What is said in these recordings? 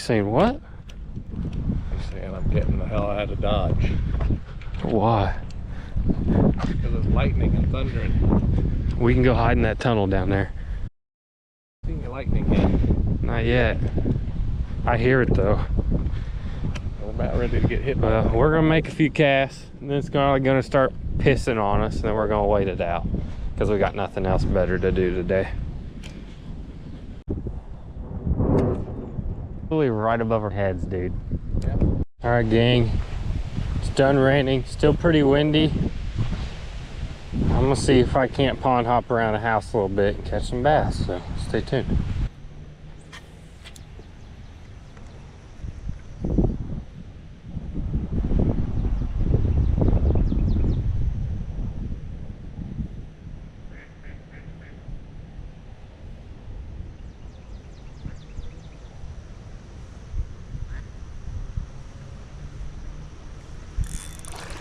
saying what? He's saying I'm getting the hell out of Dodge. Why? Because it's lightning and thundering. We can go hide in that tunnel down there. Seen your lightning yet? Not yet. I hear it though. We're about ready to get hit by Well, we're gonna make a few casts, and then it's gonna start pissing on us, and then we're gonna wait it out because we got nothing else better to do today. Really right above our heads, dude. Yep. All right, gang. It's done raining. Still pretty windy. I'm gonna see if I can't pond hop around the house a little bit and catch some bass. So stay tuned.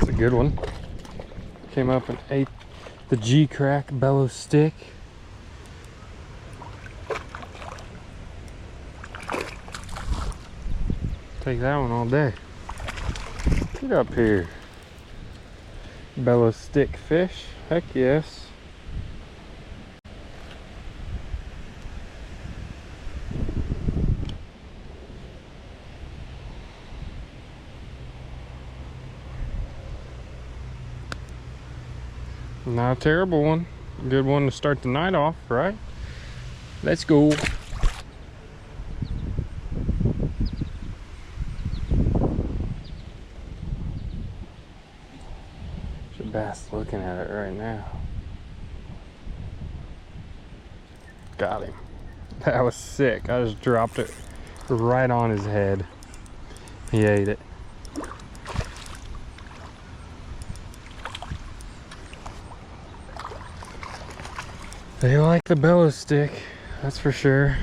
It's a good one. Came up and ate the G-Crack bellow stick. Take that one all day. Get up here. Bellow stick fish. Heck yes. Not a terrible one. Good one to start the night off, right? Let's go. Bass looking at it right now. Got him. That was sick. I just dropped it right on his head. He ate it. They like the bellow stick, that's for sure.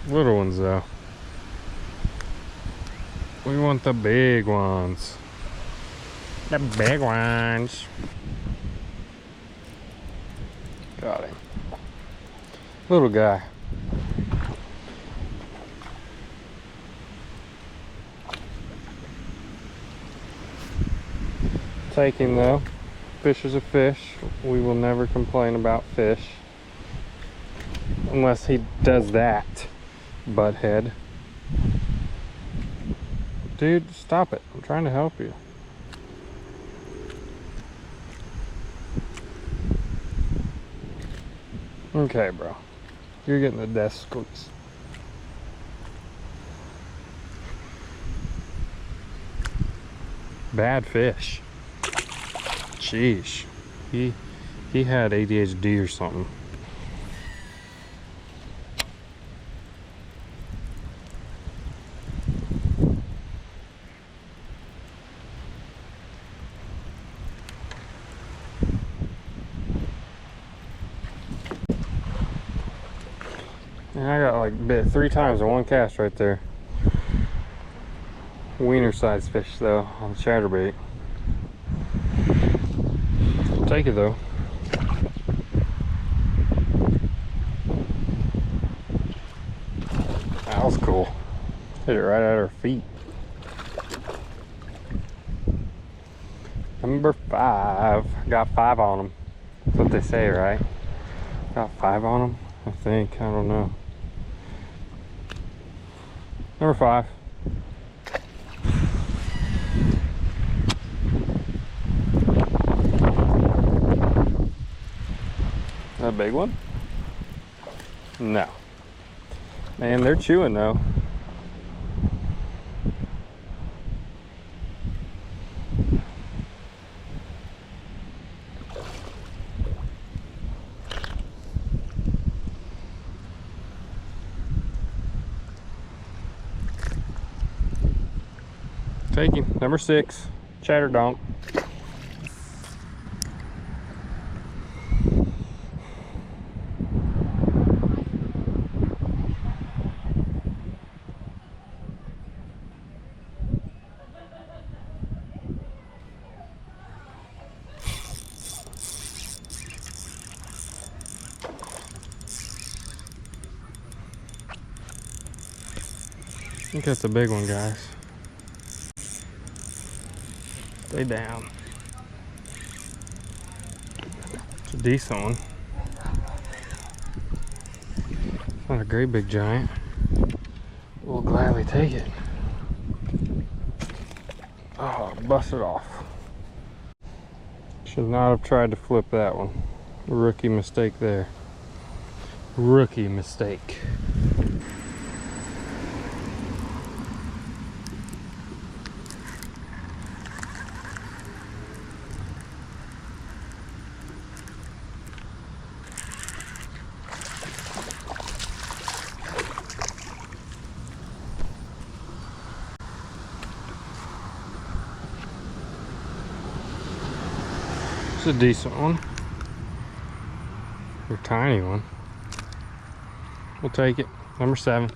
Little ones though. We want the big ones. The big ones. Got him. Little guy. Take him though. Fish is a fish. We will never complain about fish. Unless he does that, butthead. Dude, stop it. I'm trying to help you. Okay, bro. You're getting the death squeeze. Bad fish. Sheesh. He had ADHD or something. And I got like bit 3 times in one cast right there. Wiener sized fish though on the chatterbait. I'll take it though. That was cool. Hit it right at our feet. Number 5. Got 5 on them. That's what they say, right? Got 5 on them, I think. I don't know. Number 5. That a big one? No. Man, they're chewing though. Take him. Number 6. Chatter donk. think that's a big one, guys. Stay down. It's a decent one. It's not a great big giant. We'll gladly take it. Oh, bust it off. Should not have tried to flip that one. Rookie mistake there. Rookie mistake. It's a decent one. A tiny one. We'll take it. Number 7.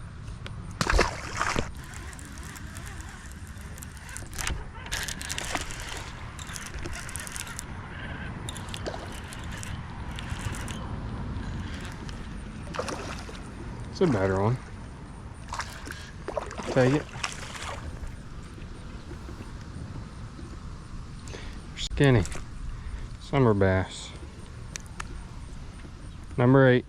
It's a better one. Take it. Skinny. Summer bass. Number 8.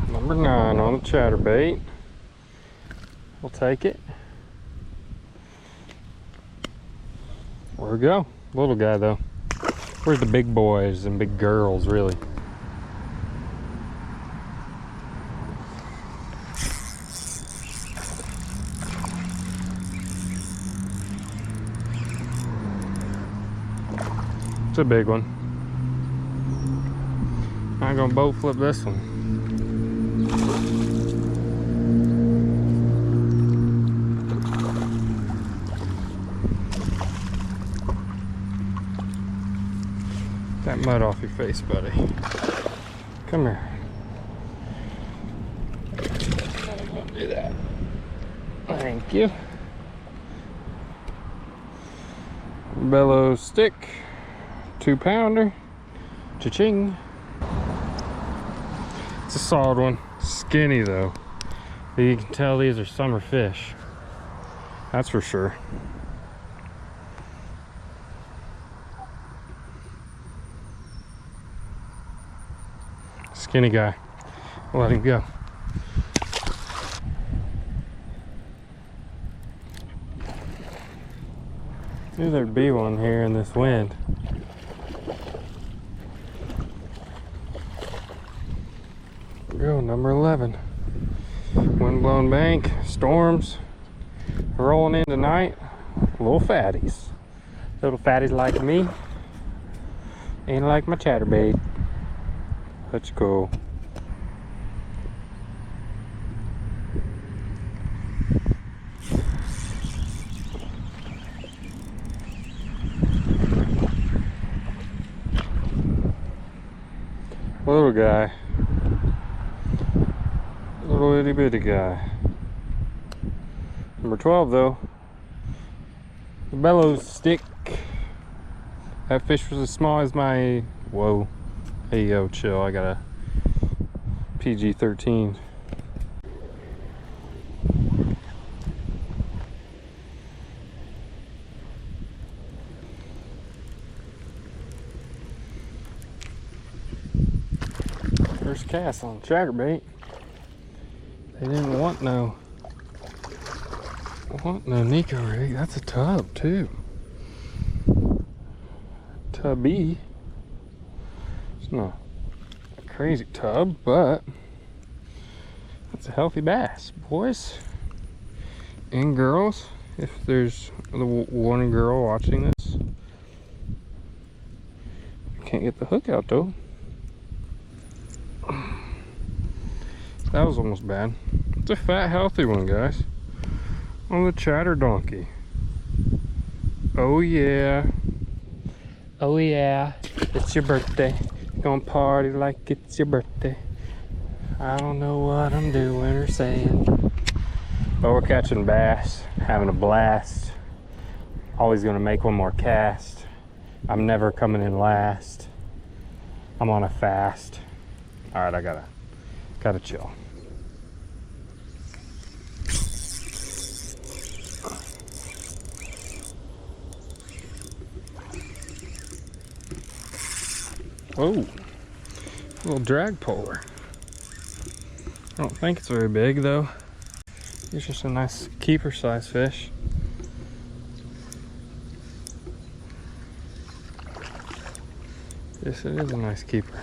Number 9 on the chatterbait. We'll take it. There we go. Little guy though. Where's the big boys and big girls, really? It's a big one. I'm gonna boat flip this one. That mud off your face, buddy. Come here. Don't do that. Thank you. Bellows stick. 2-pounder. Cha-ching. It's a solid one. Skinny though. You can tell these are summer fish. That's for sure. Skinny guy. We'll let him go. Knew there'd be one here in this wind. Go, number 11. Wind-blown bank, storms, rolling in tonight. Little fatties. Little fatties like me. And like my chatterbait. Let's go. Little guy. Little itty bitty guy. Number 12 though. The bellows stick. That fish was as small as my, whoa. Hey yo, chill, I got a PG-13. First cast on chatterbait. They didn't want no Nico rig. That's a tub too. Tubby. It's not a crazy tub, but that's a healthy bass, boys and girls. If there's the one girl watching this, can't get the hook out though. That was almost bad. It's a fat, healthy one, guys. On the chatter donkey. Oh yeah. Oh yeah. It's your birthday. Gonna party like it's your birthday. I don't know what I'm doing or saying. But we're catching bass, having a blast. Always gonna make one more cast. I'm never coming in last. I'm on a fast. All right, I gotta chill. Oh, a little drag polar. I don't think it's very big though. It's just a nice keeper size fish. Yes, it is a nice keeper.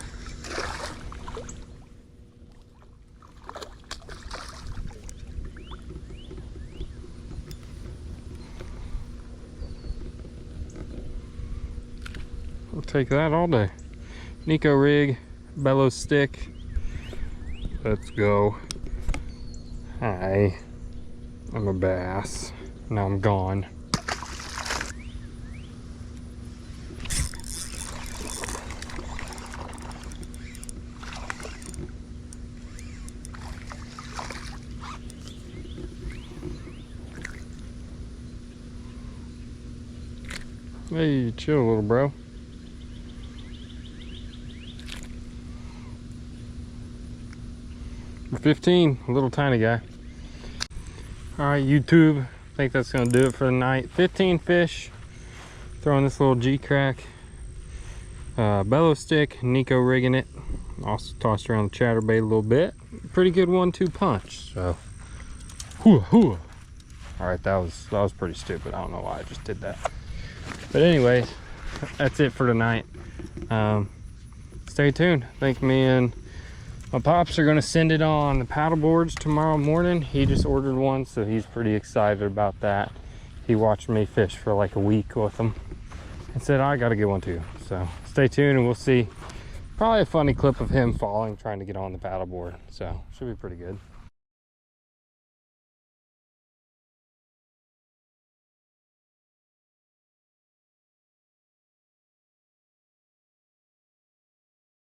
I'll take that all day. Neko rig, bellows stick. Let's go. Hi, I'm a bass. Now I'm gone. Hey, chill, little bro. We're 15, a little tiny guy. All right, YouTube, I think that's gonna do it for the night. 15 fish, throwing this little G-Crack. Bellow stick, Neko rigging it. Also tossed around the chatterbait a little bit. Pretty good 1-2 punch, so. Hoo hoo. All right, that was pretty stupid. I don't know why I just did that. But anyways, that's it for tonight. Stay tuned. I think me and my pops are gonna send it on the paddle boards tomorrow morning. He just ordered one, so he's pretty excited about that. He watched me fish for like a week with them and said, I gotta get one too. So stay tuned and we'll see probably a funny clip of him falling, trying to get on the paddle board. So should be pretty good.